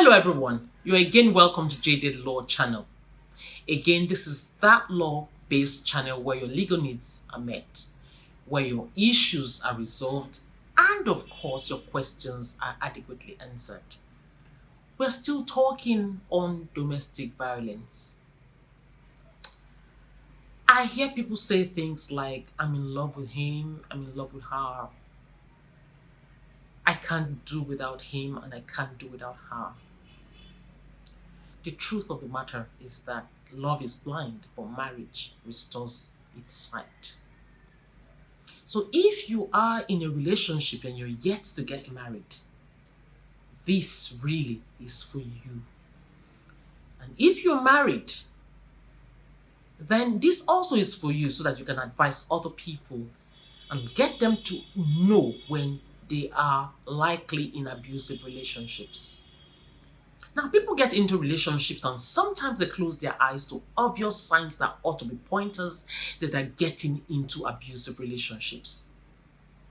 Hello everyone, you're again welcome to Jaded Law channel. Again, this is that law-based channel where your legal needs are met, where your issues are resolved, and of course your questions are adequately answered. We're still talking on domestic violence. I hear people say things like, I'm in love with him, I'm in love with her. I can't do without him and I can't do without her. The truth of the matter is that love is blind, but marriage restores its sight. So if you are in a relationship and you're yet to get married, this really is for you. And if you're married, then this also is for you so that you can advise other people and get them to know when they are likely in abusive relationships. Now, people get into relationships and sometimes they close their eyes to obvious signs that ought to be pointers that they're getting into abusive relationships.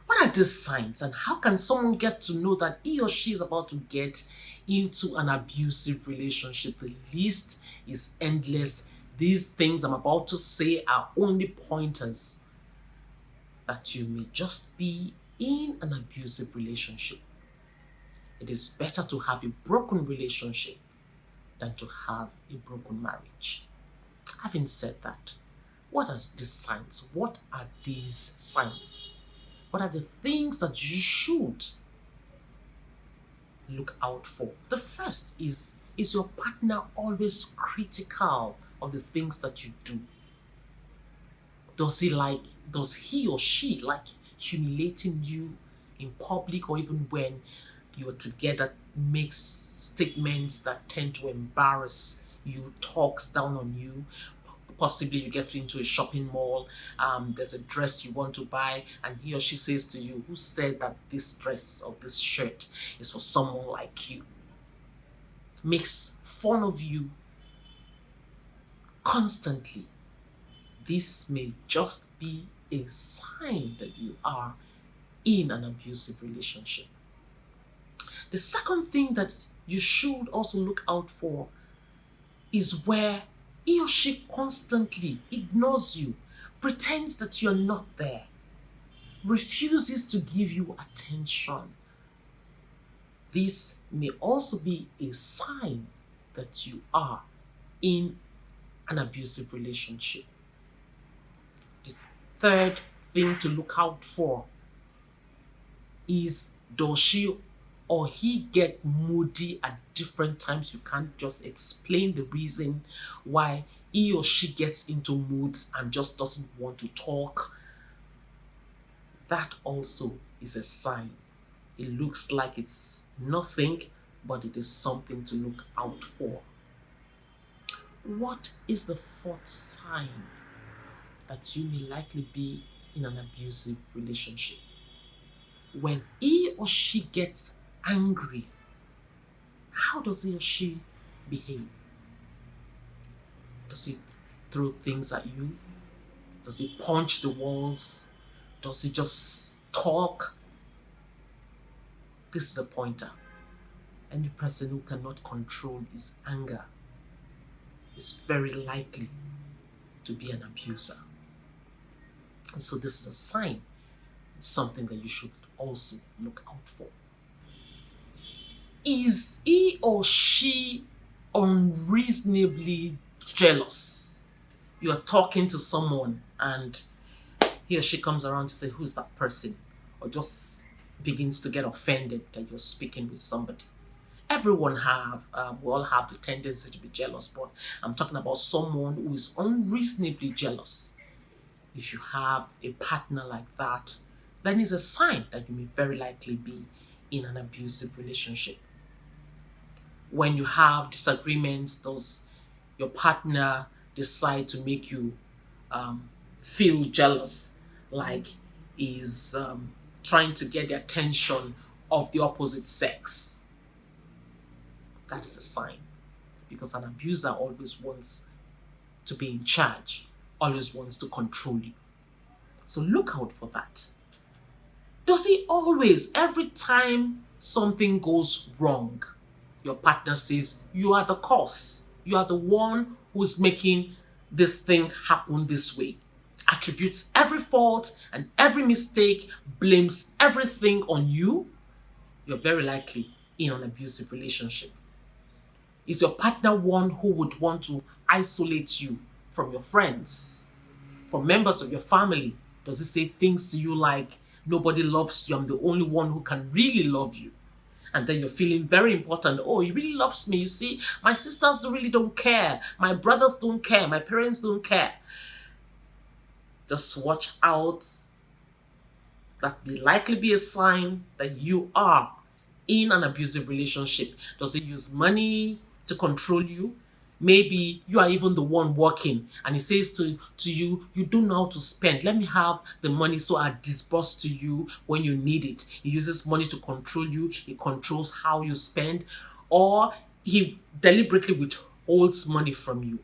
What are these signs and how can someone get to know that he or she is about to get into an abusive relationship? The list is endless. These things I'm about to say are only pointers that you may just be in an abusive relationship. It is better to have a broken relationship than to have a broken marriage. Having said that, what are these signs? What are these signs? What are the things that you should look out for? The first is your partner always critical of the things that you do? Does he or she like humiliating you in public, or even when you're together, makes statements that tend to embarrass you, talks down on you? Possibly you get into a shopping mall, there's a dress you want to buy, and he or she says to you, who said that this dress or this shirt is for someone like you? Makes fun of you constantly. This may just be a sign that you are in an abusive relationship. The second thing that you should also look out for is where he or she constantly ignores you, pretends that you're not there, refuses to give you attention. This may also be a sign that you are in an abusive relationship. The third thing to look out for is, does she or he get moody at different times? You can't just explain the reason why he or she gets into moods and just doesn't want to talk. That also is a sign. It looks like it's nothing, but it is something to look out for. What is the fourth sign that you may likely be in an abusive relationship? When he or she gets angry, how does he or she behave? Does he throw things at you? Does he punch the walls? Does he just talk? This is a pointer. Any person who cannot control his anger is very likely to be an abuser. And so this is a sign. It's something that you should also look out for. Is he or she unreasonably jealous? You are talking to someone and he or she comes around to say, who's that person? Or just begins to get offended that you're speaking with somebody. We all have the tendency to be jealous, but I'm talking about someone who is unreasonably jealous. If you have a partner like that, then it's a sign that you may very likely be in an abusive relationship. When you have disagreements, does your partner decide to make you feel jealous, like is trying to get the attention of the opposite sex? That is a sign, because an abuser always wants to be in charge, always wants to control you. So look out for that. Does he always, every time something goes wrong, your partner says, you are the cause. You are the one who's making this thing happen this way. Attributes every fault and every mistake, blames everything on you. You're very likely in an abusive relationship. Is your partner one who would want to isolate you from your friends, from members of your family? Does he say things to you like, nobody loves you, I'm the only one who can really love you? And then you're feeling very important. Oh, he really loves me. You see, my sisters really don't care. My brothers don't care. My parents don't care. Just watch out. That will likely be a sign that you are in an abusive relationship. Does he use money to control you? Maybe you are even the one working and he says to you, you don't know how to spend. Let me have the money so I disburse to you when you need it. He uses money to control you. He controls how you spend, or he deliberately withholds money from you.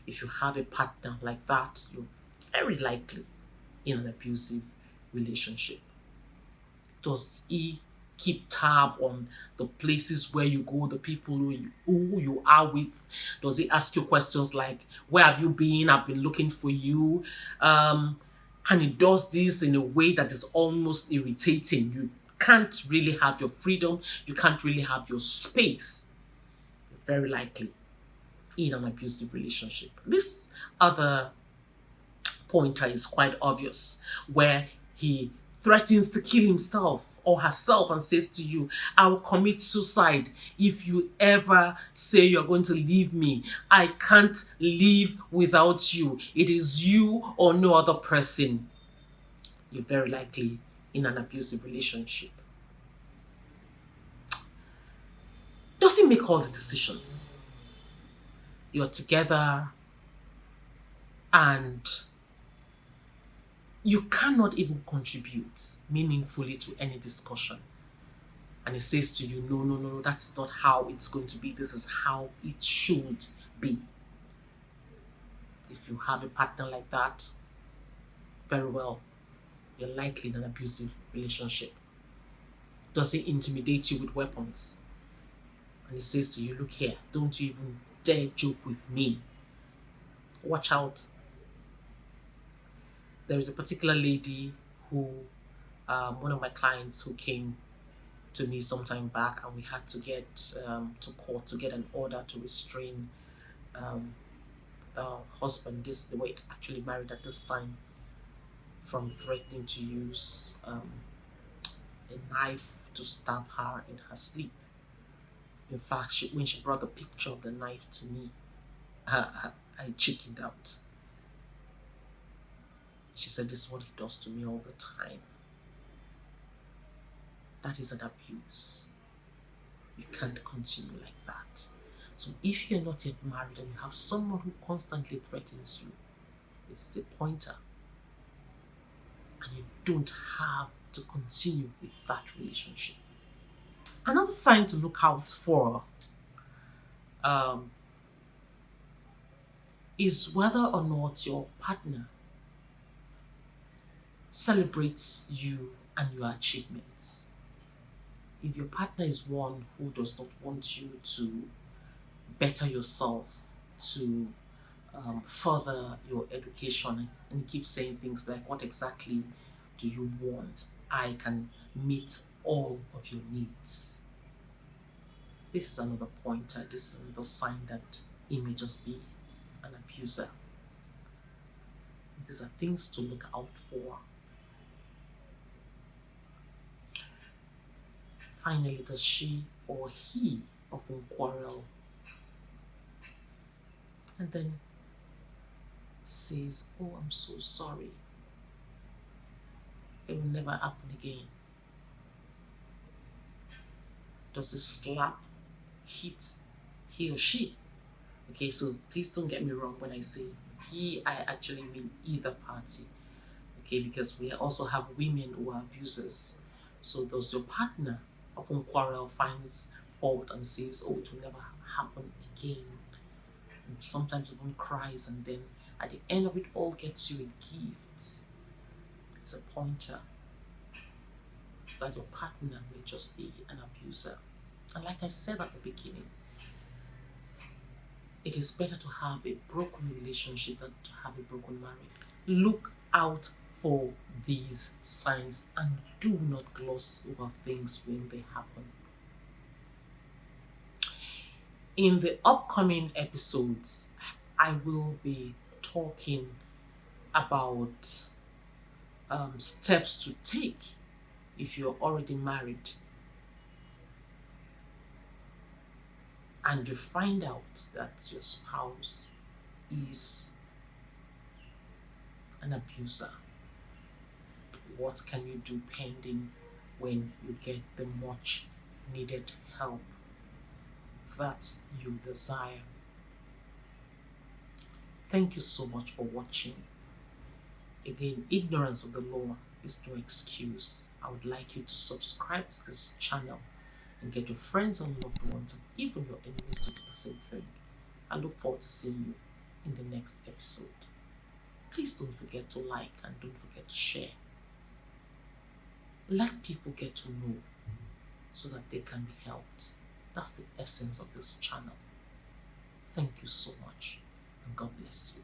If you have a partner like that, you're very likely in an abusive relationship. Does he keep tab on the places where you go, the people who you are with? Does he ask you questions like, where have you been? I've been looking for you. And he does this in a way that is almost irritating. You can't really have your freedom. You can't really have your space. You're very likely in an abusive relationship. This other pointer is quite obvious, where he threatens to kill himself or herself and says to you, I will commit suicide if you ever say you're going to leave me. I can't live without you. It is you or no other person. You're very likely in an abusive relationship. Does he make all the decisions? You're together and you cannot even contribute meaningfully to any discussion. And he says to you, no, that's not how it's going to be. This is how it should be. If you have a partner like that, very well, you're likely in an abusive relationship. Does he intimidate you with weapons? And he says to you, look here, don't you even dare joke with me. Watch out. There is a particular lady who, one of my clients who came to me some time back, and we had to get to court to get an order to restrain the husband, they were actually married at this time, from threatening to use a knife to stab her in her sleep. In fact, when she brought the picture of the knife to me, I chickened out. She said, this is what he does to me all the time. That is an abuse. You can't continue like that. So if you're not yet married and you have someone who constantly threatens you, it's a pointer. And you don't have to continue with that relationship. Another sign to look out for is whether or not your partner celebrates you and your achievements. If your partner is one who does not want you to better yourself, to further your education, and keep saying things like, what exactly do you want? I can meet all of your needs. This is another pointer. This is another sign that he may just be an abuser. These are things to look out for. Finally, does she or he often quarrel and then says, oh, I'm so sorry. It will never happen again. Does it slap, hit he or she? Okay, so please don't get me wrong when I say he, I actually mean either party. Okay, because we also have women who are abusers. So does your partner often quarrel, finds fault and says, oh, it will never happen again? And sometimes even cries, and then at the end of it all gets you a gift. It's a pointer. that your partner may just be an abuser. And like I said at the beginning, it is better to have a broken relationship than to have a broken marriage. Look out for these signs and do not gloss over things when they happen. In the upcoming episodes, I will be talking about steps to take if you're already married and you find out that your spouse is an abuser. What can you do pending when you get the much needed help that you desire? Thank you so much for watching. Again, ignorance of the law is no excuse. I would like you to subscribe to this channel and get your friends and loved ones and even your enemies to do the same thing. I look forward to seeing you in the next episode. Please don't forget to like and don't forget to share. Let people get to know so that they can be helped. That's the essence of this channel. Thank you so much and God bless you.